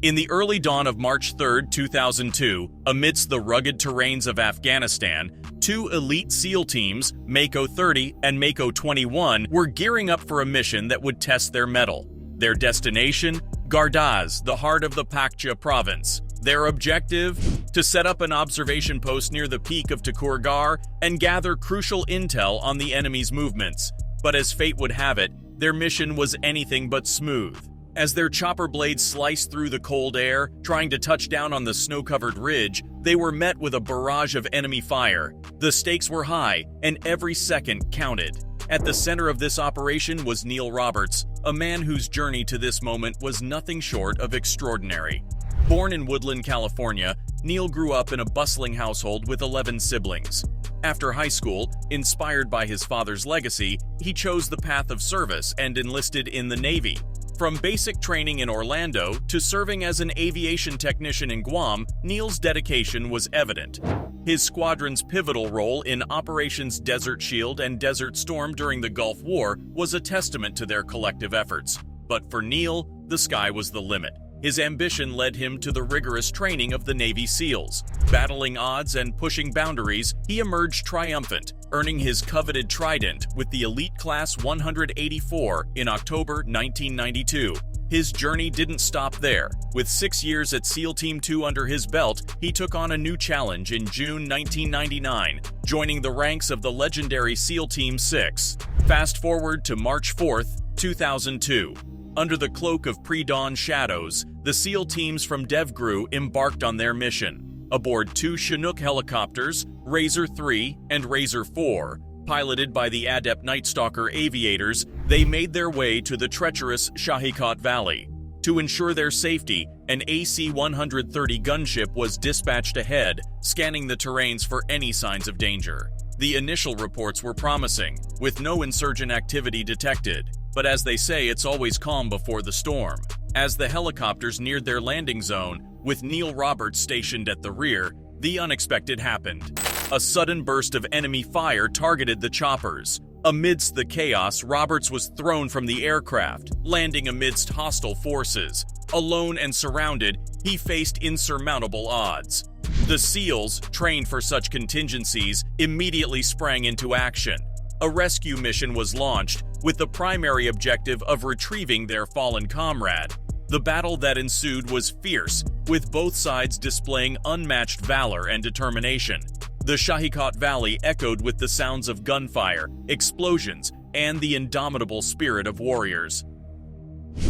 In the early dawn of March 3, 2002, amidst the rugged terrains of Afghanistan, two elite SEAL teams, Mako 30 and Mako 21, were gearing up for a mission that would test their mettle. Their destination? Gardaz, the heart of the Paktia province. Their objective? To set up an observation post near the peak of Takur Ghar and gather crucial intel on the enemy's movements. But as fate would have it, their mission was anything but smooth. As their chopper blades sliced through the cold air, trying to touch down on the snow-covered ridge, they were met with a barrage of enemy fire. The stakes were high, and every second counted. At the center of this operation was Neil Roberts, a man whose journey to this moment was nothing short of extraordinary. Born in Woodland, California, Neil grew up in a bustling household with 11 siblings. After high school, inspired by his father's legacy, he chose the path of service and enlisted in the Navy. From basic training in Orlando to serving as an aviation technician in Guam, Neil's dedication was evident. His squadron's pivotal role in Operations Desert Shield and Desert Storm during the Gulf War was a testament to their collective efforts. But for Neil, the sky was the limit. His ambition led him to the rigorous training of the Navy SEALs. Battling odds and pushing boundaries, he emerged triumphant, earning his coveted trident with the elite class 184 in October 1992. His journey didn't stop there. With 6 years at SEAL Team 2 under his belt, he took on a new challenge in June 1999, joining the ranks of the legendary SEAL Team 6. Fast forward to March 4, 2002. Under the cloak of pre-dawn shadows, the SEAL teams from DevGru embarked on their mission. Aboard two Chinook helicopters, Razor 3 and Razor 4, piloted by the adept Night Stalker aviators, they made their way to the treacherous Shahikot Valley. To ensure their safety, an AC-130 gunship was dispatched ahead, scanning the terrains for any signs of danger. The initial reports were promising, with no insurgent activity detected. But as they say, it's always calm before the storm. As the helicopters neared their landing zone, with Neil Roberts stationed at the rear, the unexpected happened. A sudden burst of enemy fire targeted the choppers. Amidst the chaos, Roberts was thrown from the aircraft, landing amidst hostile forces. Alone and surrounded, he faced insurmountable odds. The SEALs, trained for such contingencies, immediately sprang into action. A rescue mission was launched, with the primary objective of retrieving their fallen comrade. The battle that ensued was fierce, with both sides displaying unmatched valor and determination. The Shahikot Valley echoed with the sounds of gunfire, explosions, and the indomitable spirit of warriors.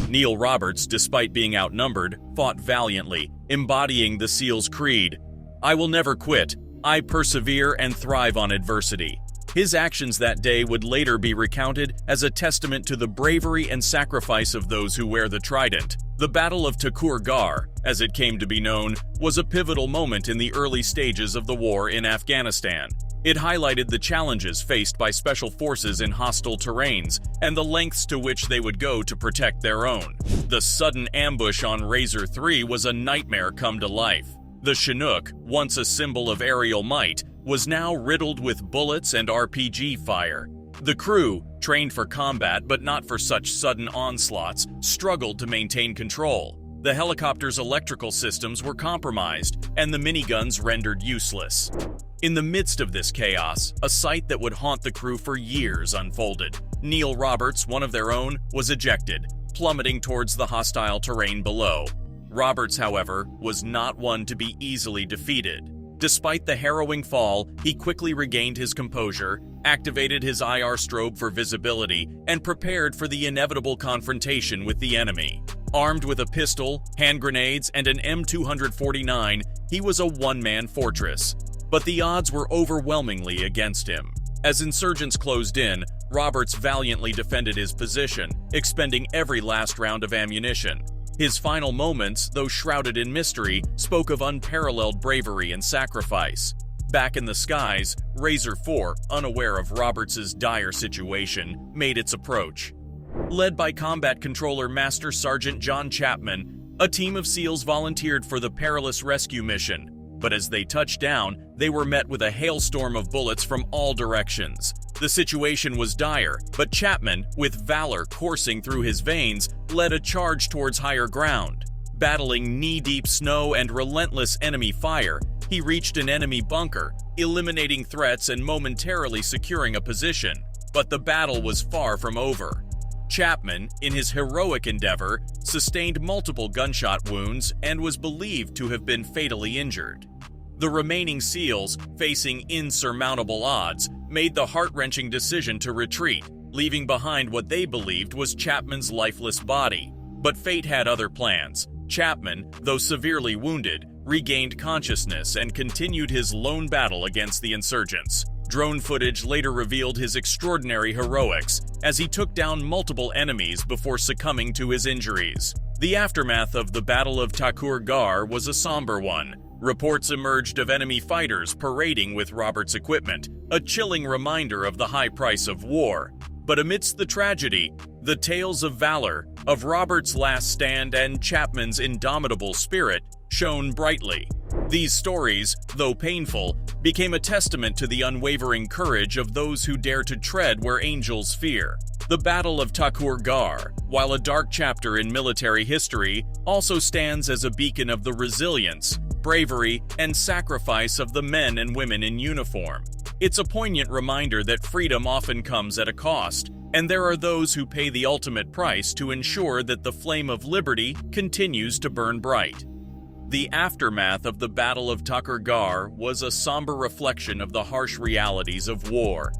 Neil Roberts, despite being outnumbered, fought valiantly, embodying the SEAL's creed. "I will never quit. I persevere and thrive on adversity." His actions that day would later be recounted as a testament to the bravery and sacrifice of those who wear the trident. The Battle of Takur Ghar, as it came to be known, was a pivotal moment in the early stages of the war in Afghanistan. It highlighted the challenges faced by special forces in hostile terrains and the lengths to which they would go to protect their own. The sudden ambush on Razor 3 was a nightmare come to life. The Chinook, once a symbol of aerial might, was now riddled with bullets and RPG fire. The crew, trained for combat but not for such sudden onslaughts, struggled to maintain control. The helicopter's electrical systems were compromised, and the miniguns rendered useless. In the midst of this chaos, a sight that would haunt the crew for years unfolded. Neil Roberts, one of their own, was ejected, plummeting towards the hostile terrain below. Roberts, however, was not one to be easily defeated. Despite the harrowing fall, he quickly regained his composure, activated his IR strobe for visibility, and prepared for the inevitable confrontation with the enemy. Armed with a pistol, hand grenades, and an M249, he was a one-man fortress. But the odds were overwhelmingly against him. As insurgents closed in, Roberts valiantly defended his position, expending every last round of ammunition. His final moments, though shrouded in mystery, spoke of unparalleled bravery and sacrifice. Back in the skies, Razor 4, unaware of Roberts' dire situation, made its approach. Led by Combat Controller Master Sergeant John Chapman, a team of SEALs volunteered for the perilous rescue mission. But as they touched down, they were met with a hailstorm of bullets from all directions. The situation was dire, but Chapman, with valor coursing through his veins, led a charge towards higher ground. Battling knee-deep snow and relentless enemy fire, he reached an enemy bunker, eliminating threats and momentarily securing a position. But the battle was far from over. Chapman, in his heroic endeavor, sustained multiple gunshot wounds and was believed to have been fatally injured. The remaining SEALs, facing insurmountable odds, made the heart-wrenching decision to retreat, leaving behind what they believed was Chapman's lifeless body. But fate had other plans. Chapman, though severely wounded, regained consciousness and continued his lone battle against the insurgents. Drone footage later revealed his extraordinary heroics as he took down multiple enemies before succumbing to his injuries. The aftermath of the Battle of Takur Ghar was a somber one. Reports emerged of enemy fighters parading with Roberts' equipment, a chilling reminder of the high price of war. But amidst the tragedy, the tales of valor, of Roberts' last stand and Chapman's indomitable spirit shone brightly. These stories, though painful, became a testament to the unwavering courage of those who dare to tread where angels fear. The Battle of Takur Ghar, while a dark chapter in military history, also stands as a beacon of the resilience, bravery, and sacrifice of the men and women in uniform. It's a poignant reminder that freedom often comes at a cost, and there are those who pay the ultimate price to ensure that the flame of liberty continues to burn bright. The aftermath of the Battle of Takur Ghar was a somber reflection of the harsh realities of war.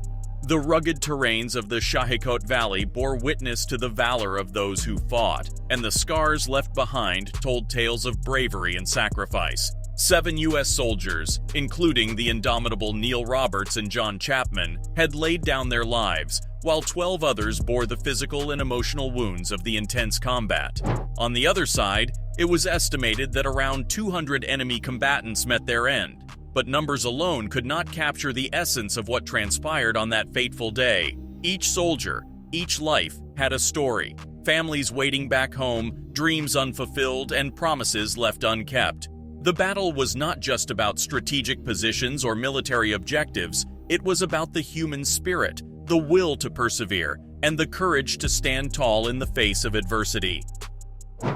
The rugged terrains of the Shahikot Valley bore witness to the valor of those who fought, and the scars left behind told tales of bravery and sacrifice. 7 U.S. soldiers, including the indomitable Neil Roberts and John Chapman, had laid down their lives, while 12 others bore the physical and emotional wounds of the intense combat. On the other side, it was estimated that around 200 enemy combatants met their end, but numbers alone could not capture the essence of what transpired on that fateful day. Each soldier, each life, had a story. Families waiting back home, dreams unfulfilled, and promises left unkept. The battle was not just about strategic positions or military objectives, it was about the human spirit, the will to persevere, and the courage to stand tall in the face of adversity.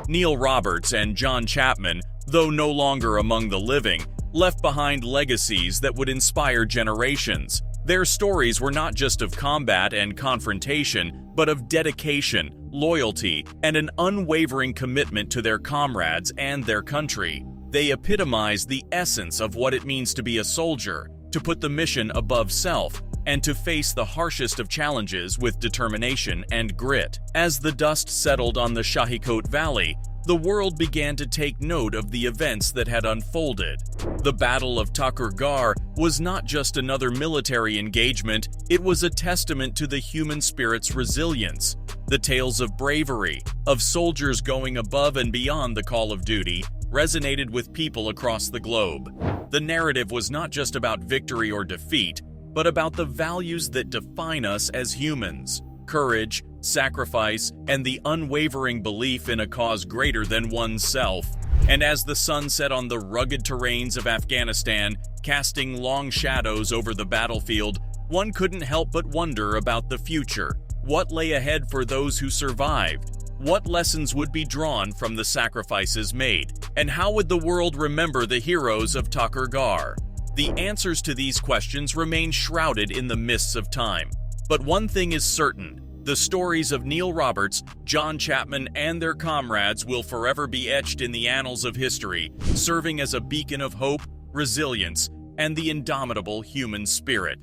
Neil Roberts and John Chapman, though no longer among the living, left behind legacies that would inspire generations. Their stories were not just of combat and confrontation, but of dedication, loyalty, and an unwavering commitment to their comrades and their country. They epitomize the essence of what it means to be a soldier, to put the mission above self, and to face the harshest of challenges with determination and grit. As the dust settled on the Shahikot Valley, the world began to take note of the events that had unfolded. The Battle of Takur Ghar was not just another military engagement, it was a testament to the human spirit's resilience. The tales of bravery, of soldiers going above and beyond the call of duty, resonated with people across the globe. The narrative was not just about victory or defeat, but about the values that define us as humans: courage, sacrifice, and the unwavering belief in a cause greater than oneself. And as the sun set on the rugged terrains of Afghanistan, casting long shadows over the battlefield, one couldn't help but wonder about the future. What lay ahead for those who survived? What lessons would be drawn from the sacrifices made? And how would the world remember the heroes of Takur Ghar? The answers to these questions remain shrouded in the mists of time. But one thing is certain: the stories of Neil Roberts, John Chapman, and their comrades will forever be etched in the annals of history, serving as a beacon of hope, resilience, and the indomitable human spirit.